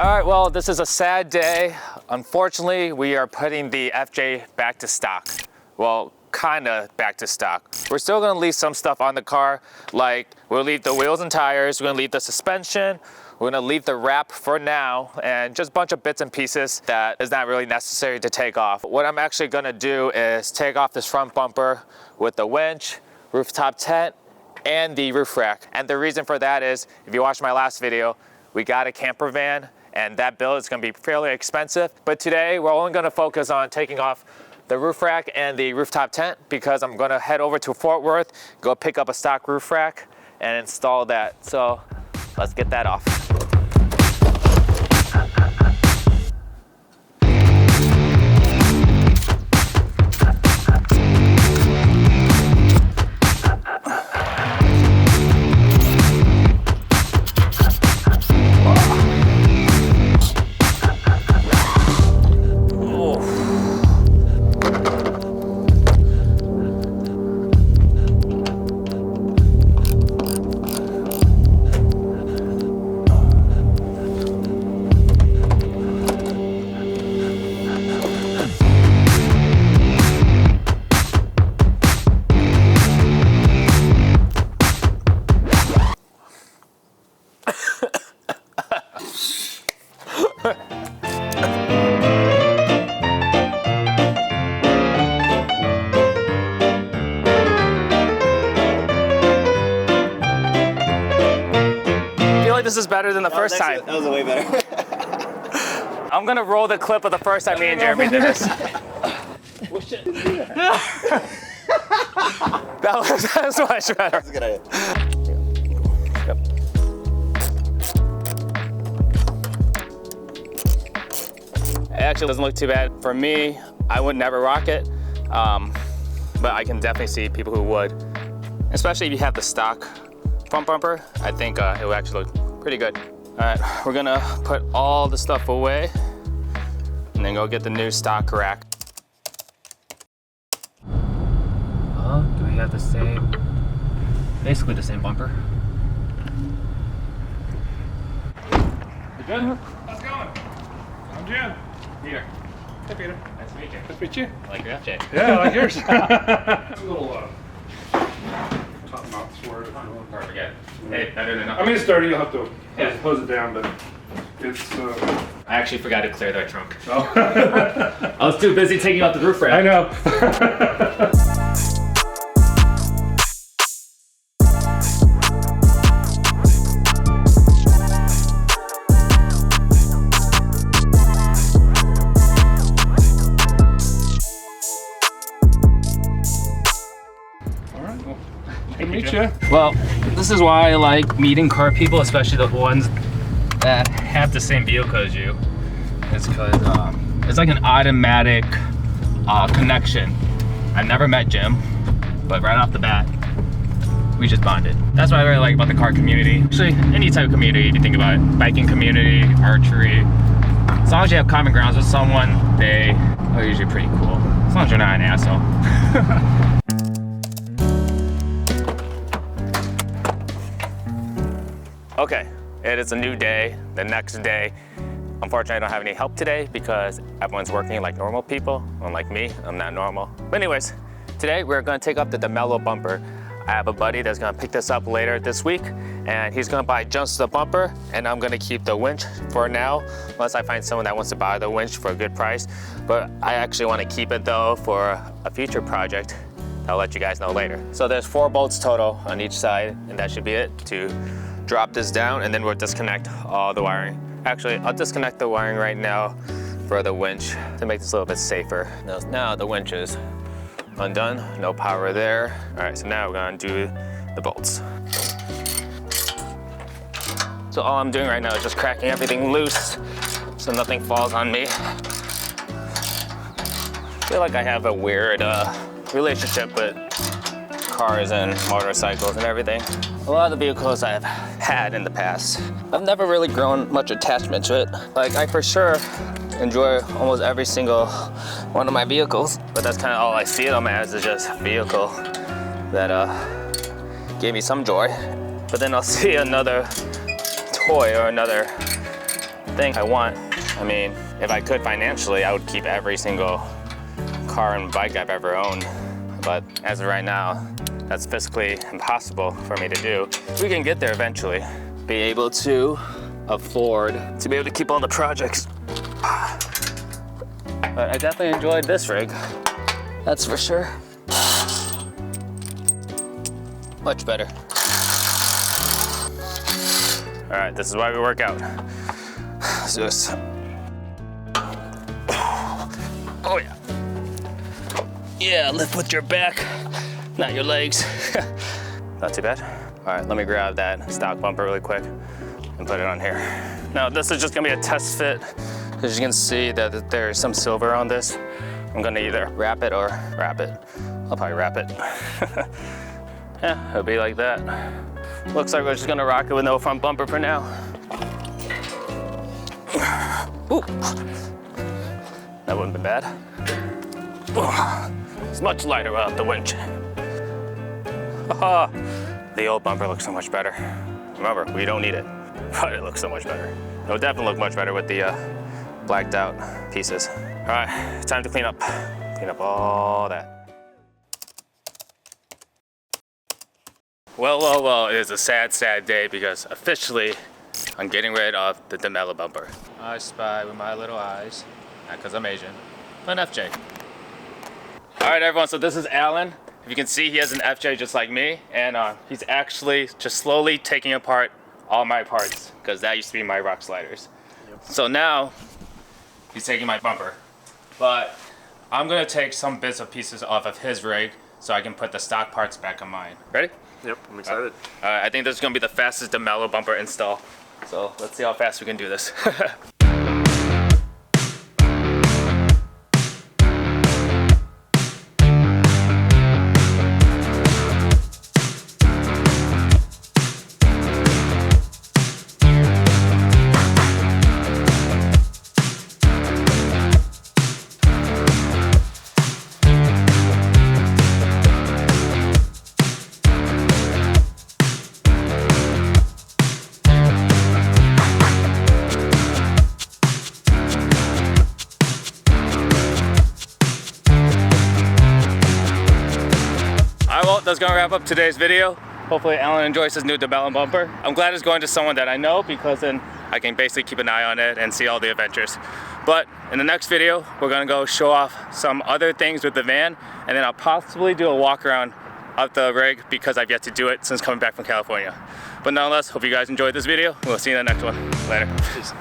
All right, well, this is a sad day. Unfortunately, we are putting the FJ back to stock. Well, kind of back to stock. We're still gonna leave some stuff on the car, like we'll leave the wheels and tires, we're gonna leave the suspension, we're gonna leave the wrap for now, and just a bunch of bits and pieces that is not really necessary to take off. What I'm actually gonna do is take off this front bumper with the winch, rooftop tent, and the roof rack. And the reason for that is, if you watched my last video, we got a camper van, and that build is gonna be fairly expensive. But today, we're only gonna focus on taking off the roof rack and the rooftop tent, because I'm gonna head over to Fort Worth, go pick up a stock roof rack and install that. So let's get that off. This is better than the first time. That was way better. I'm gonna roll the clip of the first time me and Jeremy did this. Well, shit. That was much better. That's a good idea. Yep. It actually doesn't look too bad. For me, I would never rock it, but I can definitely see people who would. Especially if you have the stock front bumper, I think it will actually look pretty good. All right, we're gonna put all the stuff away and then go get the new stock rack. Well, do we have the same, basically the same bumper? You good? How's it going? I'm Jim. Peter. Hey, Peter. Nice to meet you. Nice to meet you. I like your FJ. Yeah, I like yours. A little top knots where Perfect, yeah. Hey, better than I nothing. mean, it's dirty. You'll have to Yeah. hose it down, but it's. I actually forgot to clear that trunk. Oh. I was too busy taking out the roof rack. I know. Meet you. Well, this is why I like meeting car people, especially the ones that have the same vehicle as you. It's because it's like an automatic connection. I've never met Jim, but right off the bat, we just bonded. That's what I really like about the car community. Actually, any type of community, if you think about it. Biking community, archery. As long as you have common grounds with someone, they are usually pretty cool. As long as you're not an asshole. Okay, it is a new day, the next day. Unfortunately, I don't have any help today because everyone's working like normal people, unlike me, I'm not normal. But anyways, today we're gonna take up the DeMello bumper. I have a buddy that's gonna pick this up later this week, and he's gonna buy just the bumper, and I'm gonna keep the winch for now, unless I find someone that wants to buy the winch for a good price. But I actually wanna keep it though for a future project. I'll let you guys know later. So there's 4 bolts total on each side, and that should be it to drop this down, and then we'll disconnect all the wiring. Actually, I'll disconnect the wiring right now for the winch to make this a little bit safer. Now the winch is undone, no power there. All right, so now we're gonna do the bolts. So all I'm doing right now is just cracking everything loose so nothing falls on me. I feel like I have a weird relationship with cars and motorcycles and everything. A lot of the vehicles I've had in the past, I've never really grown much attachment to it. Like, I for sure enjoy almost every single one of my vehicles, but that's kind of all I see them as, is just a vehicle that gave me some joy. But then I'll see another toy or another thing I want. I mean, if I could financially, I would keep every single car and bike I've ever owned. But as of right now, that's physically impossible for me to do. We can get there eventually. Be able to afford to be able to keep all the projects. But I definitely enjoyed this rig. That's for sure. Much better. All right, this is why we work out. Let's do this. Oh yeah. Yeah, lift with your back, not your legs. Not too bad. All right, let me grab that stock bumper really quick and put it on here. Now, this is just gonna be a test fit. As you can see that there's some silver on this. I'm gonna either wrap it or wrap it. I'll probably wrap it. Yeah, it'll be like that. Looks like we're just gonna rock it with no front bumper for now. Ooh. That wouldn't be bad. It's much lighter without the winch. The old bumper looks so much better. Remember, we don't need it, but it looks so much better. It'll definitely look much better with the blacked out pieces. All right, time to clean up. Clean up all that. Well, it is a sad, sad day because officially I'm getting rid of the DeMello bumper. I spy with my little eyes, not because I'm Asian, but an FJ. All right, everyone, so this is Alan. If you can see, he has an FJ just like me, and he's actually just slowly taking apart all my parts because that used to be my rock sliders. Yep. So now he's taking my bumper, but I'm gonna take some bits and pieces off of his rig so I can put the stock parts back on mine. Ready? Yep, I'm excited. I think this is gonna be the fastest DeMello bumper install. So let's see how fast we can do this. That's gonna wrap up today's video. Hopefully Alan enjoys his new DeMello bumper. I'm glad it's going to someone that I know because then I can basically keep an eye on it and see all the adventures. But in the next video, we're gonna go show off some other things with the van, and then I'll possibly do a walk around of the rig because I've yet to do it since coming back from California. But nonetheless, hope you guys enjoyed this video. We'll see you in the next one. Later. Peace.